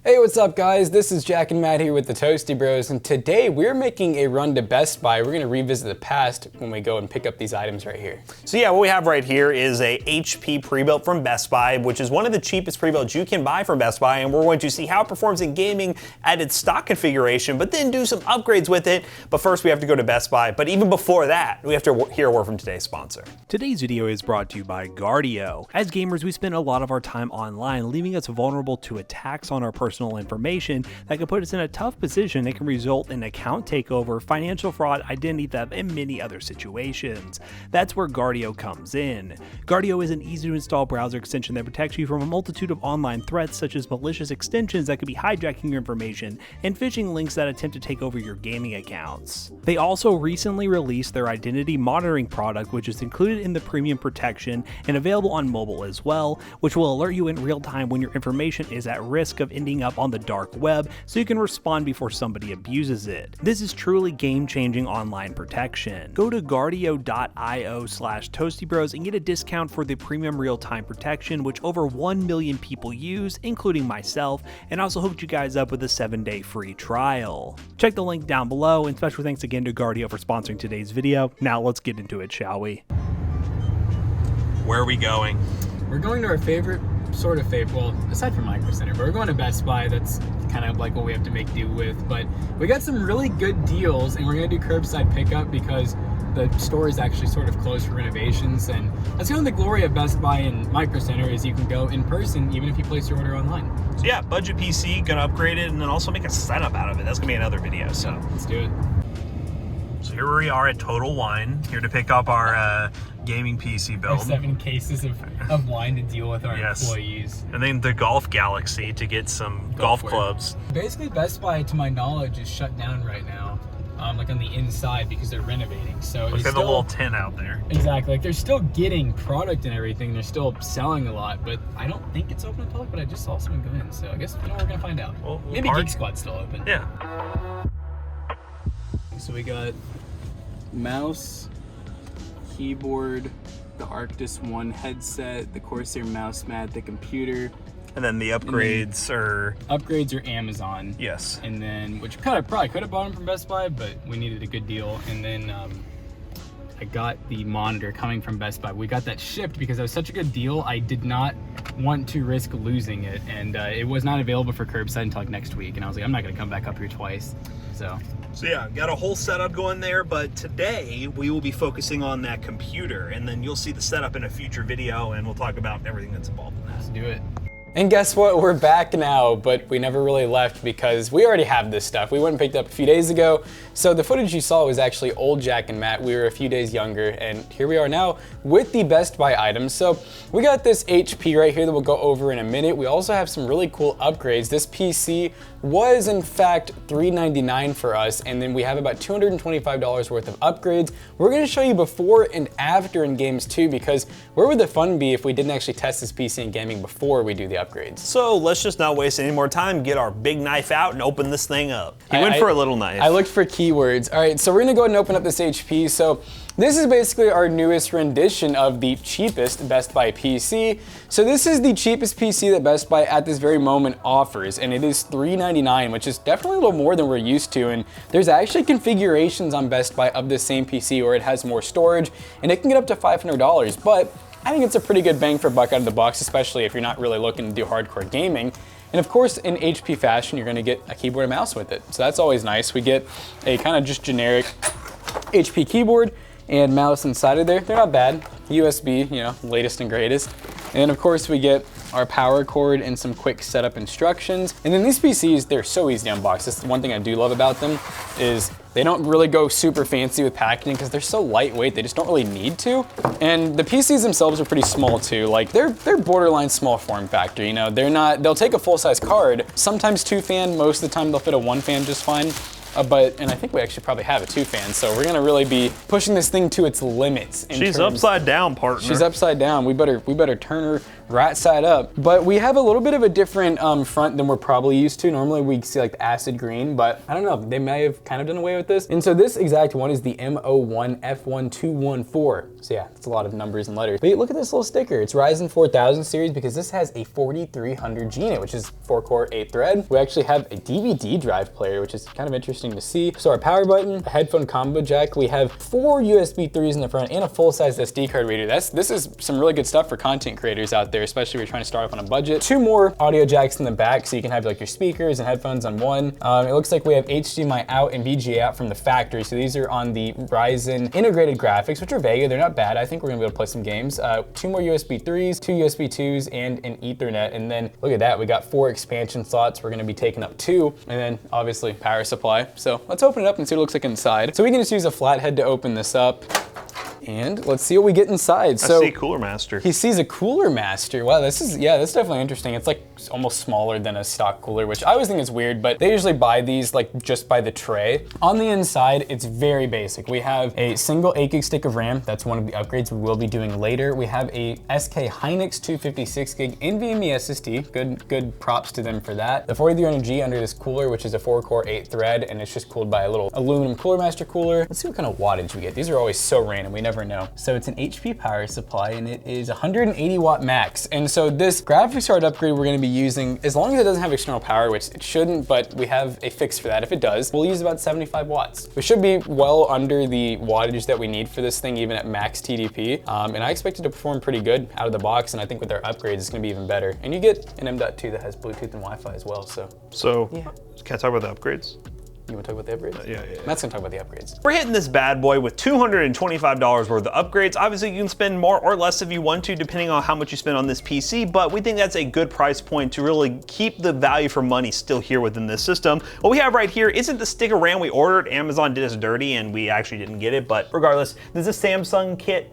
Hey, what's up guys? This is Jack and Matt here with the Toasty Bros, and today we're making a run to Best Buy. We're gonna revisit the past when we go and pick up these items right here. So yeah, what we have right here is a HP pre-built from Best Buy, which is one of the cheapest pre-builts you can buy from Best Buy, and we're going to see how it performs in gaming at its stock configuration, but then do some upgrades with it. But first we have to go to Best Buy, but even before that, we have to hear a word from today's sponsor. Today's video is brought to you by Guardio. As gamers, we spend a lot of our time online, leaving us vulnerable to attacks on our personal information that can put us in a tough position. It can result in account takeover, financial fraud, identity theft, and many other situations. That's where Guardio comes in. Guardio is an easy to install browser extension that protects you from a multitude of online threats such as malicious extensions that could be hijacking your information and phishing links that attempt to take over your gaming accounts. They also recently released their identity monitoring product, which is included in the premium protection and available on mobile as well, which will alert you in real time when your information is at risk of ending up on the dark web, so you can respond before somebody abuses it. This is truly game-changing online protection. Go to guardio.io/toastybros and get a discount for the premium real-time protection, which over 1 million people use, including myself, and also hooked you guys up with a 7-day free trial. Check the link down below, and special thanks again to Guardio for sponsoring today's video. Now let's get into it, shall we? Where are we going? We're going to our favorite, sort of favorite, well, aside from Micro Center, but we're going to Best Buy. That's kind of like what we have to make do with, but we got some really good deals, and we're gonna do curbside pickup because the store is actually sort of closed for renovations, and that's kind of the glory of Best Buy and Micro Center is you can go in person even if you place your order online. So yeah, budget PC, gonna upgrade it, and then also make a setup out of it. That's gonna be another video, so. Let's do it. So here we are at Total Wine, here to pick up our gaming PC build. 7 cases of wine to deal with our employees. And then the Golf Galaxy to get some golf clubs. Basically, Best Buy, to my knowledge, is shut down right now, like on the inside because they're renovating. So look at the little tent out there. Exactly, like they're still getting product and everything. They're still selling a lot, but I don't think it's open to public. But I just saw someone go in, so I guess we're gonna find out. Well, maybe Geek Squad's still open. Yeah. So we got mouse, keyboard, the Arctis One headset, the Corsair mouse mat, the computer. And then the upgrades are Amazon. Yes. And then, which probably could have bought them from Best Buy, but we needed a good deal. And then I got the monitor coming from Best Buy. We got that shipped because it was such a good deal. I did not want to risk losing it, and it was not available for curbside until like next week. And I was like, I'm not gonna come back up here twice. So yeah, got a whole setup going there, but today we will be focusing on that computer, and then you'll see the setup in a future video, and we'll talk about everything that's involved in that. Let's do it. And guess what? We're back now, but we never really left because we already have this stuff. We went and picked up a few days ago. So the footage you saw was actually old Jack and Matt. We were a few days younger, and here we are now with the Best Buy items. So we got this HP right here that we'll go over in a minute. We also have some really cool upgrades. This PC was in fact $399 for us, and then we have about $225 worth of upgrades. We're gonna show you before and after in games too, because where would the fun be if we didn't actually test this PC in gaming before we do the upgrades? So let's just not waste any more time, get our big knife out and open this thing up. He went for a little knife. I looked for keywords. All right, so we're gonna go ahead and open up this HP. So this is basically our newest rendition of the cheapest Best Buy PC. So this is the cheapest PC that Best Buy at this very moment offers, and it is $399, which is definitely a little more than we're used to. And there's actually configurations on Best Buy of this same PC where it has more storage, and it can get up to $500, but I think it's a pretty good bang for buck out of the box, especially if you're not really looking to do hardcore gaming. And of course, in HP fashion, you're gonna get a keyboard and mouse with it. So that's always nice. We get a kind of just generic HP keyboard and mouse inside of there. They're not bad. USB, you know, latest and greatest. And of course, we get our power cord and some quick setup instructions. And then these PCs, they're so easy to unbox. That's the one thing I do love about them is they don't really go super fancy with packaging because they're so lightweight, they just don't really need to. And the PCs themselves are pretty small too. Like they're borderline small form factor, you know. They'll take a full-size card, sometimes 2-fan, most of the time they'll fit a 1-fan just fine. And I think we actually probably have a 2-fan, so we're gonna really be pushing this thing to its limits. She's upside down, partner. She's upside down. We better turn her right side up. But we have a little bit of a different front than we're probably used to. Normally we see like the acid green, but I don't know, they may have kind of done away with this. And so this exact one is the M01F1214. So yeah, it's a lot of numbers and letters. But look at this little sticker. It's Ryzen 4000 series because this has a 4300G in it, which is 4-core, 8-thread. We actually have a DVD drive player, which is kind of interesting to see. So our power button, a headphone combo jack. We have 4 USB 3s in the front and a full-size SD card reader. This is some really good stuff for content creators out there, especially if you're trying to start off on a budget. 2 more audio jacks in the back, so you can have like your speakers and headphones on one. It looks like we have HDMI out and VGA out from the factory. So these are on the Ryzen integrated graphics, which are Vega. They're not bad. I think we're gonna be able to play some games. 2 more USB 3s, 2 USB 2s, and an Ethernet. And then look at that, we got 4 expansion slots. We're gonna be taking up 2, and then obviously power supply. So let's open it up and see what it looks like inside. So we can just use a flathead to open this up. And let's see what we get inside. So I see Cooler Master. He sees a Cooler Master. Wow, that's definitely interesting. It's like almost smaller than a stock cooler, which I always think is weird, but they usually buy these like just by the tray. On the inside, it's very basic. We have a single 8 gig stick of RAM. That's one of the upgrades we will be doing later. We have a SK Hynix 256 gig NVMe SSD. Good props to them for that. The 4300G under this cooler, which is a 4-core, 8-thread, and it's just cooled by a little aluminum Cooler Master cooler. Let's see what kind of wattage we get. These are always so random. We never know. So it's an HP power supply and it is 180 watt max. And so this graphics card upgrade we're gonna be using, as long as it doesn't have external power, which it shouldn't, but we have a fix for that. If it does, we'll use about 75 watts. We should be well under the wattage that we need for this thing, even at max TDP. And I expect it to perform pretty good out of the box. And I think with our upgrades, it's gonna be even better. And you get an M.2 that has Bluetooth and Wi-Fi as well, so. Yeah. Can I talk about the upgrades? You want to talk about the upgrades? Yeah. Matt's gonna talk about the upgrades. We're hitting this bad boy with $225 worth of upgrades. Obviously, you can spend more or less if you want to, depending on how much you spend on this PC, but we think that's a good price point to really keep the value for money still here within this system. What we have right here isn't the stick of RAM we ordered. Amazon did us dirty and we actually didn't get it, but regardless, this is a Samsung kit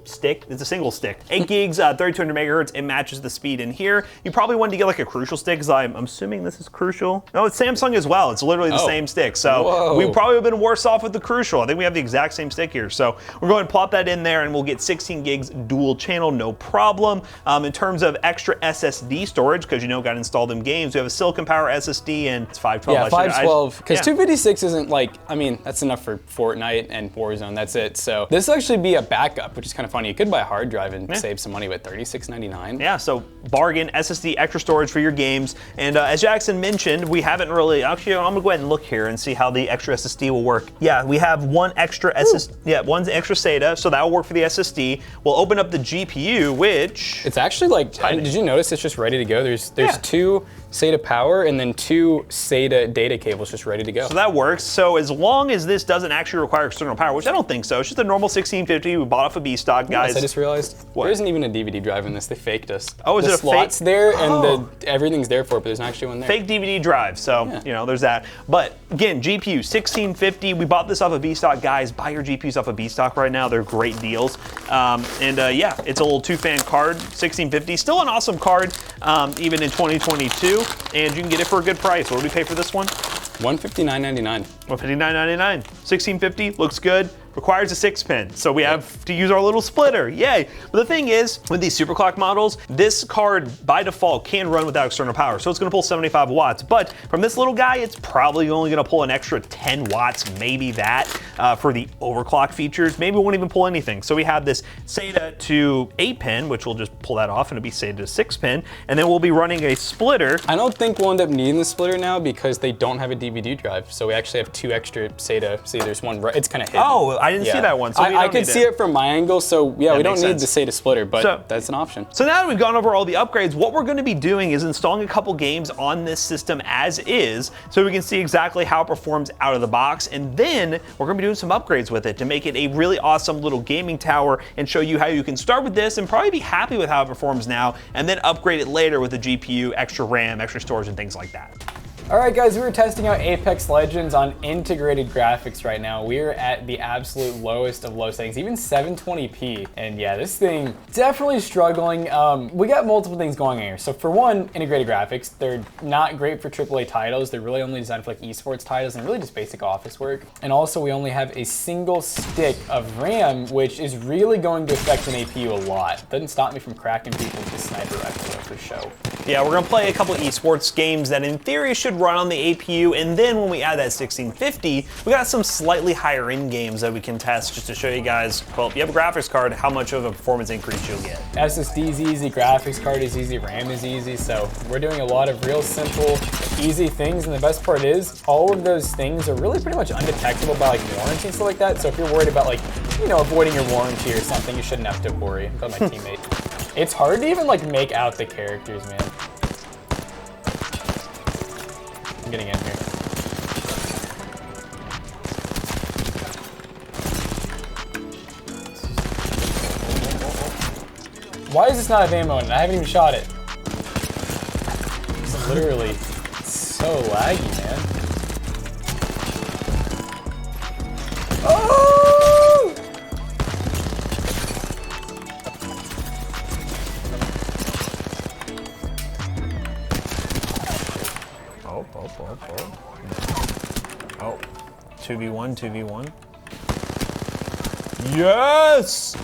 stick. It's a single stick. 8 gigs, 3200 megahertz. It matches the speed in here. You probably wanted to get like a Crucial stick, because I'm assuming this is Crucial. No, it's Samsung as well. It's literally the same stick. So we probably have been worse off with the Crucial. I think we have the exact same stick here. So we're going to plop that in there and we'll get 16 gigs dual channel, no problem. In terms of extra SSD storage, because got to install them games, we have a Silicon Power SSD and it's 512. Yeah, 512. Because 256 isn't like, I mean, that's enough for Fortnite and Warzone. That's it. So this will actually be a backup, which is kind of funny. You could buy a hard drive and save some money with $36.99. Yeah, so bargain, SSD, extra storage for your games. And as Jackson mentioned, we haven't really, actually, I'm gonna go ahead and look here and see how the extra SSD will work. Yeah, we have one extra SSD, one extra SATA, so that will work for the SSD. We'll open up the GPU, which... It's actually like, did you notice it's just ready to go? There's 2 SATA power and then 2 SATA data cables just ready to go. So that works. So as long as this doesn't actually require external power, which I don't think so, it's just a normal 1650 we bought off of B-Stock, guys. Yes, I just realized there isn't even a DVD drive in this. They faked us. Oh, is it a fake? The slot's there and everything's there for it, but there's not actually one there. Fake DVD drive, so there's that. But again, GPU 1650. We bought this off of B-Stock, guys. Buy your GPUs off of B-Stock right now. They're great deals. Yeah, it's a little 2-fan card, 1650. Still an awesome card, even in 2022. And you can get it for a good price. What do we pay for this one? $159.99. $159.99. 1650 looks good. Requires a 6-pin, so we have to use our little splitter, yay. But the thing is, with these superclock models, this card by default can run without external power, so it's gonna pull 75 watts. But from this little guy, it's probably only gonna pull an extra 10 watts, maybe that, for the overclock features. Maybe it won't even pull anything. So we have this SATA to 8-pin, which we'll just pull that off and it'll be SATA to 6-pin, and then we'll be running a splitter. I don't think we'll end up needing the splitter now because they don't have a DVD drive, so we actually have 2 extra SATA. See, there's one, it's kind of hidden. Oh, I didn't see that one. So I could see it from my angle, so yeah, we don't need the SATA splitter, but that's an option. So now that we've gone over all the upgrades, what we're going to be doing is installing a couple games on this system as is, so we can see exactly how it performs out of the box, and then we're going to be doing some upgrades with it to make it a really awesome little gaming tower and show you how you can start with this and probably be happy with how it performs now, and then upgrade it later with the GPU, extra RAM, extra storage, and things like that. All right, guys, we were testing out Apex Legends on integrated graphics right now. We're at the absolute lowest of low settings, even 720p. And yeah, this thing definitely struggling. We got multiple things going on here. So for one, integrated graphics, they're not great for AAA titles. They're really only designed for like esports titles and really just basic office work. And also we only have a single stick of RAM, which is really going to affect an APU a lot. Doesn't stop me from cracking people with the sniper rifle though, for show. Yeah, we're gonna play a couple of esports games that in theory should run on the APU, and then when we add that 1650, we got some slightly higher end games that we can test just to show you guys, well, if you have a graphics card, how much of a performance increase you'll get. SSD's easy, graphics card is easy, RAM is easy, so we're doing a lot of real simple, easy things, and the best part is, all of those things are really pretty much undetectable by like warranty and stuff like that, so if you're worried about like, you know, avoiding your warranty or something, you shouldn't have to worry. I'm calling my teammate. It's hard to even like make out the characters, man. I'm getting in here. Why is this not a ammo? And I haven't even shot it. It's literally so laggy, man. Oh! Oh, 2v1, 2v1. Yes!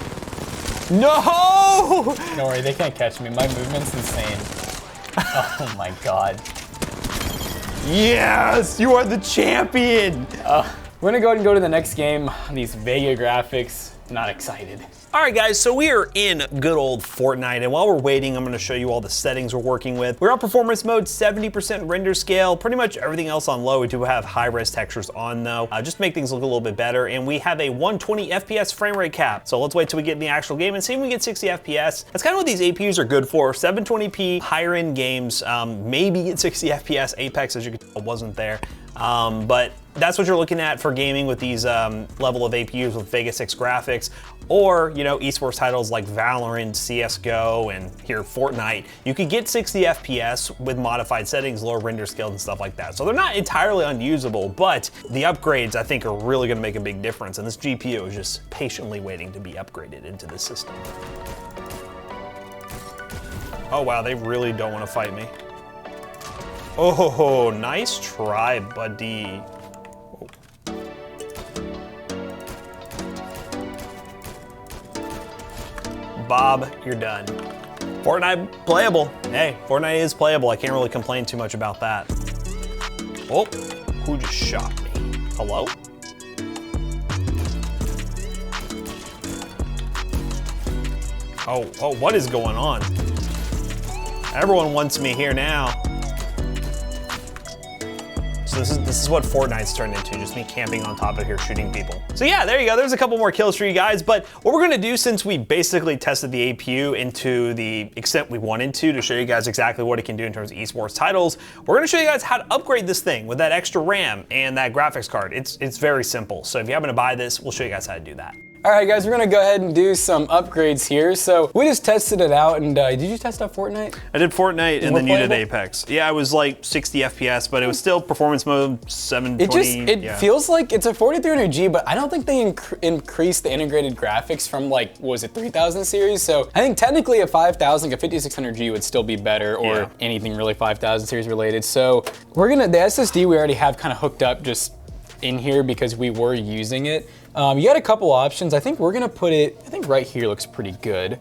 No! Don't worry, they can't catch me. My movement's insane. Oh my god. Yes! You are the champion! We're gonna go ahead and go to the next game. These Vega graphics, not excited. All right, guys, so we are in good old Fortnite, and while we're waiting, I'm gonna show you all the settings we're working with. We're on performance mode, 70% render scale, pretty much everything else on low. We do have high-res textures on though, just to make things look a little bit better, and we have a 120 FPS frame rate cap. So let's wait till we get in the actual game and see if we get 60 FPS. That's kind of what these APUs are good for. 720p, higher end games, maybe get 60 FPS. Apex, as you can tell, wasn't there. But that's what you're looking at for gaming with these level of APUs with Vega 6 graphics, or, you know, esports titles like Valorant, CSGO, and here Fortnite. You could get 60 FPS with modified settings, lower render scales and stuff like that. So they're not entirely unusable, but the upgrades I think are really gonna make a big difference, and this GPU is just patiently waiting to be upgraded into the system. Oh wow, they really don't wanna fight me. Oh, nice try, buddy. Bob, you're done. Fortnite playable. Hey, Fortnite is playable. I can't really complain too much about that. Oh, who just shot me? Hello? Oh, what is going on? Everyone wants me here now. So this is what Fortnite's turned into, just me camping on top of here shooting people. So yeah, there you go. There's a couple more kills for you guys, but what we're gonna do, since we basically tested the APU into the extent we wanted to show you guys exactly what it can do in terms of esports titles, we're gonna show you guys how to upgrade this thing with that extra RAM and that graphics card. It's very simple. So if you happen to buy this, we'll show you guys how to do that. All right, guys, we're gonna go ahead and do some upgrades here. So we just tested it out, and did you test out Fortnite? I did Fortnite, and then you did Apex. Yeah, it was like 60 FPS, but it was still performance mode, 720. It feels like it's a 4300G, but I don't think they increased the integrated graphics from like, what was it, 3000 series? So I think technically a 5000, like a 5600G would still be better, or anything really 5000 series related. So we're gonna, the SSD we already have kind of hooked up just in here because we were using it. You got a couple options. I think we're gonna put it, I think right here looks pretty good.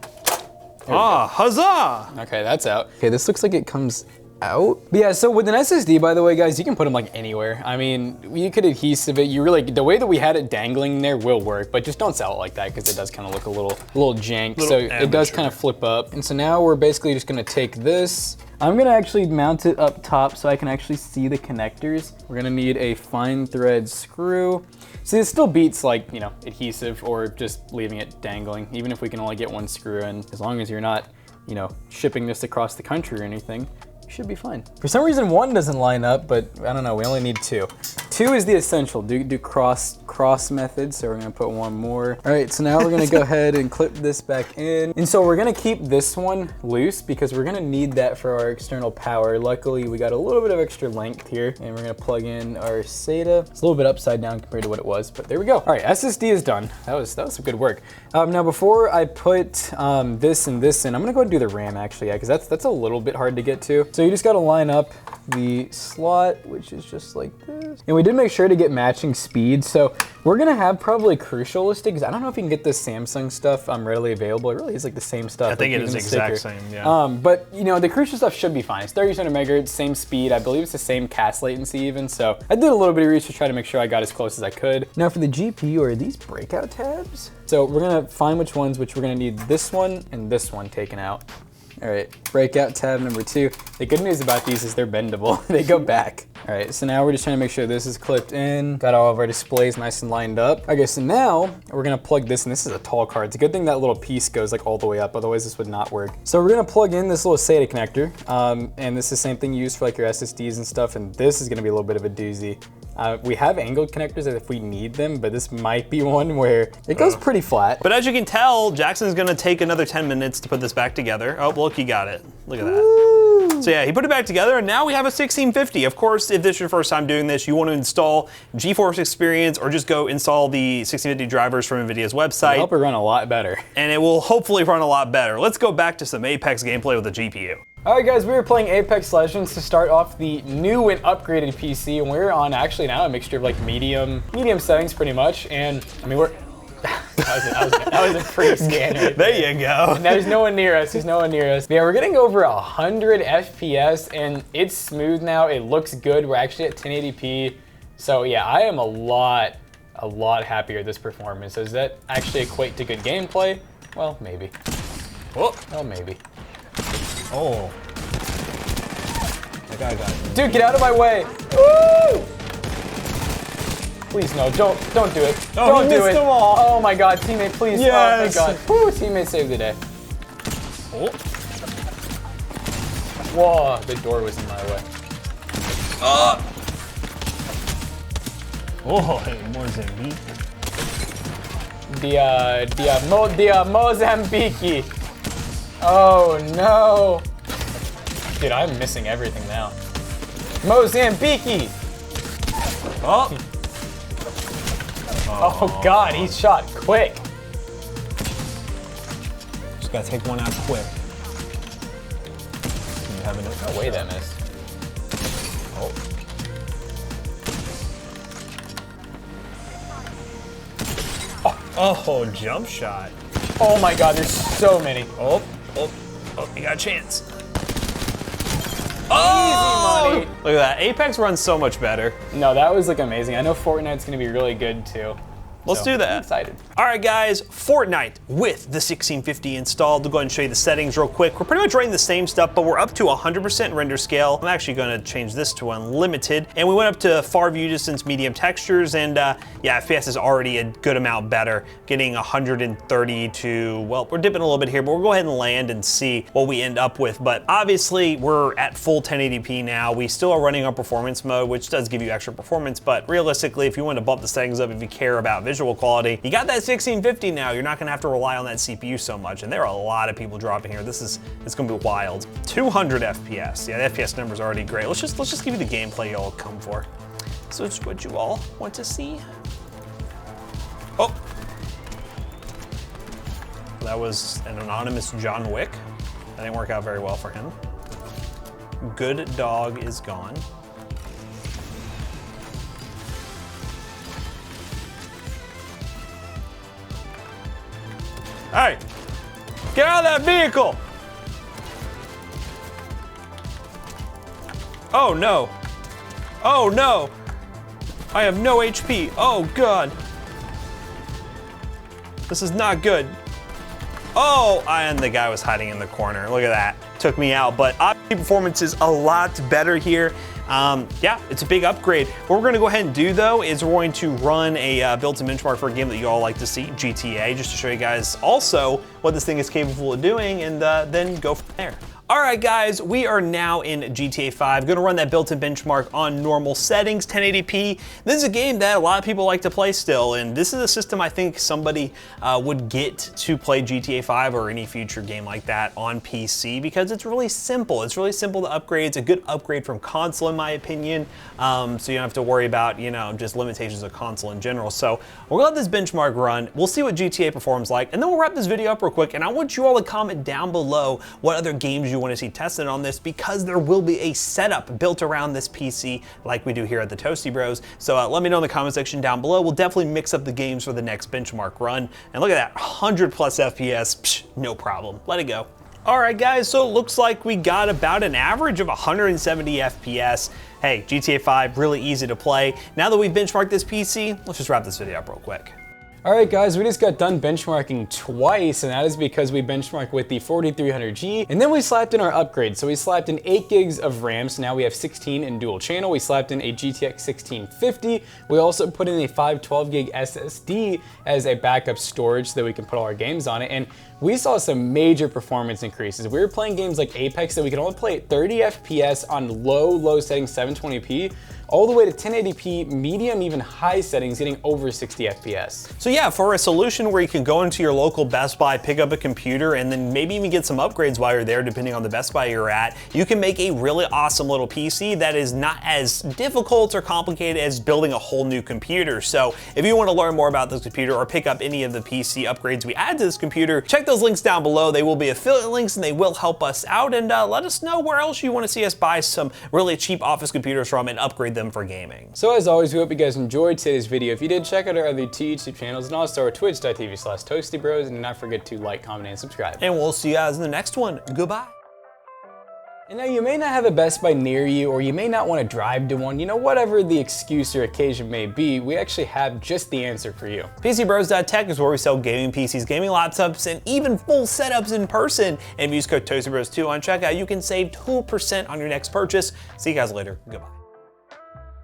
Huzzah! Okay, that's out. Okay, this looks like it comes out. But yeah, so with an SSD, by the way, guys, you can put them like anywhere. I mean, you could adhesive it. You really, the way that we had it dangling there will work, but just don't sell it like that because it does kind of look a little jank. So it does kind of flip up. And so now we're basically just gonna take this. I'm gonna actually mount it up top so I can actually see the connectors. We're gonna need a fine thread screw. See, it still beats like, you know, adhesive or just leaving it dangling, even if we can only get one screw in. As long as you're not, you know, shipping this across the country or anything, you should be fine. For some reason, one doesn't line up, but I don't know, we only need two. 2 is the essential. Do cross method, so we're gonna put one more. All right, so now we're gonna go ahead and clip this back in. And so we're gonna keep this one loose because we're gonna need that for our external power. Luckily, we got a little bit of extra length here, and we're gonna plug in our SATA. It's a little bit upside down compared to what it was, but there we go. All right, SSD is done. That was some good work. Now before I put this and this in, I'm gonna go ahead and do the RAM actually, yeah, because that's a little bit hard to get to. So you just gotta line up the slot, which is just like this. And we did make sure to get matching speed. So we're gonna have probably Crucial listed, because I don't know if you can get this Samsung stuff readily available. It really is like the same stuff. I think like it is the exact same, yeah. But you know, the Crucial stuff should be fine. It's 3700 megahertz, same speed. I believe it's the same cast latency even. So I did a little bit of research to try to make sure I got as close as I could. Now for the GPU, are these breakout tabs? So we're gonna find which we're gonna need this one and this one taken out. All right, breakout tab number 2. The good news about these is they're bendable. They go back. All right, so now we're just trying to make sure this is clipped in. Got all of our displays nice and lined up. Okay, so now we're gonna plug this, and this is a tall card. It's a good thing that little piece goes like all the way up, otherwise this would not work. So we're gonna plug in this little SATA connector, and this is the same thing you use for like your SSDs and stuff, and this is gonna be a little bit of a doozy. We have angled connectors if we need them, but this might be one where it goes pretty flat. But as you can tell, Jackson's gonna take another 10 minutes to put this back together. Oh, look, he got it. Look at that. Woo. So yeah, he put it back together, and now we have a 1650. Of course, if this is your first time doing this, you want to install GeForce Experience or just go install the 1650 drivers from NVIDIA's website. It'll help it run a lot better. And it will hopefully run a lot better. Let's go back to some Apex gameplay with the GPU. All right, guys, we were playing Apex Legends to start off the new and upgraded PC, and we're on actually now a mixture of like medium settings pretty much. And I mean, that was a pretty scan right there you go. And there's no one near us. There's no one near us. Yeah, we're getting over 100 FPS, and it's smooth now. It looks good. We're actually at 1080p. So yeah, I am a lot happier with this performance. Does that actually equate to good gameplay? Well, maybe. Oh, well, maybe. Oh. That guy got it. Dude, get out of my way. Woo! Please, no, don't do it. Oh, don't do it. Them all. Oh my God, teammate, please. Yes. Oh my God. Woo, teammate saved the day. Oh. Whoa, the door was in my way. Oh, Mozambique. Mozambique. Oh no. Dude, I'm missing everything now. Mozambique. Oh. Oh God, he shot quick. Just gotta take one out quick. You have No way that missed. Oh. Oh, jump shot. Oh my God, there's so many. Oh, you got a chance. Easy money. Look at that. Apex runs so much better. No, that was like amazing. I know Fortnite's gonna be really good too. Let's do that. I'm excited. All right, guys, Fortnite with the 1650 installed. I'll go ahead and show you the settings real quick. We're pretty much running the same stuff, but we're up to 100% render scale. I'm actually gonna change this to unlimited. And we went up to far view distance, medium textures, and yeah, FPS is already a good amount better. Getting 130 to, well, we're dipping a little bit here, but we'll go ahead and land and see what we end up with. But obviously, we're at full 1080p now. We still are running on performance mode, which does give you extra performance, but realistically, if you want to bump the settings up, if you care about visual quality, you got that 1650 now. You're not gonna have to rely on that CPU so much. And there are a lot of people dropping here. It's gonna be wild. 200 FPS. Yeah, the FPS number's already great. Let's just give you the gameplay y'all come for. So it's what you all want to see. Oh. That was an anonymous John Wick. That didn't work out very well for him. Good dog is gone. Hey, get out of that vehicle! Oh no. Oh no. I have no HP. Oh God. This is not good. Oh, and the guy was hiding in the corner. Look at that. Took me out, but obviously performance is a lot better here. Yeah, it's a big upgrade. What we're gonna go ahead and do though is we're going to run a built-in benchmark for a game that you all like to see, GTA, just to show you guys also what this thing is capable of doing, and then go from there. All right, guys, we are now in GTA 5. Gonna run that built-in benchmark on normal settings, 1080p. This is a game that a lot of people like to play still, and this is a system I think somebody would get to play GTA 5 or any future game like that on PC because it's really simple. It's really simple to upgrade. It's a good upgrade from console, in my opinion, so you don't have to worry about, you know, just limitations of console in general. So we'll let this benchmark run. We'll see what GTA performs like, and then we'll wrap this video up real quick, and I want you all to comment down below what other games you want to see tested on this, because there will be a setup built around this PC like we do here at the Toasty Bros. So let me know in the comment section down below. We'll definitely mix up the games for the next benchmark run. And look at that, 100 plus FPS, psh, no problem, let it go. All right, guys, so it looks like we got about an average of 170 FPS. Hey, GTA 5, really easy to play. Now that we've benchmarked this PC, let's just wrap this video up real quick. All right, guys, we just got done benchmarking twice, and that is because we benchmarked with the 4300G, and then we slapped in our upgrade. So we slapped in 8 gigs of RAM, so now we have 16 in dual channel. We slapped in a GTX 1650. We also put in a 512 gig SSD as a backup storage so that we can put all our games on it, and we saw some major performance increases. We were playing games like Apex that we could only play at 30 FPS on low settings, 720p, all the way to 1080p, medium, even high settings, getting over 60 FPS. So yeah, for a solution where you can go into your local Best Buy, pick up a computer, and then maybe even get some upgrades while you're there, depending on the Best Buy you're at, you can make a really awesome little PC that is not as difficult or complicated as building a whole new computer. So if you want to learn more about this computer or pick up any of the PC upgrades we add to this computer, check those links down below. They will be affiliate links and they will help us out, and let us know where else you want to see us buy some really cheap office computers from and upgrade them for gaming. So as always, we hope you guys enjoyed today's video. If you did, check out our other two YouTube channels and also our twitch.tv/toastybros, and do not forget to like, comment, and subscribe. And we'll see you guys in the next one. Goodbye. And now you may not have a Best Buy near you, or you may not want to drive to one, you know, whatever the excuse or occasion may be, we actually have just the answer for you. PCBros.tech is where we sell gaming PCs, gaming laptops, and even full setups in person. And if you use code ToastyBros2 on checkout, you can save 2% on your next purchase. See you guys later. Goodbye.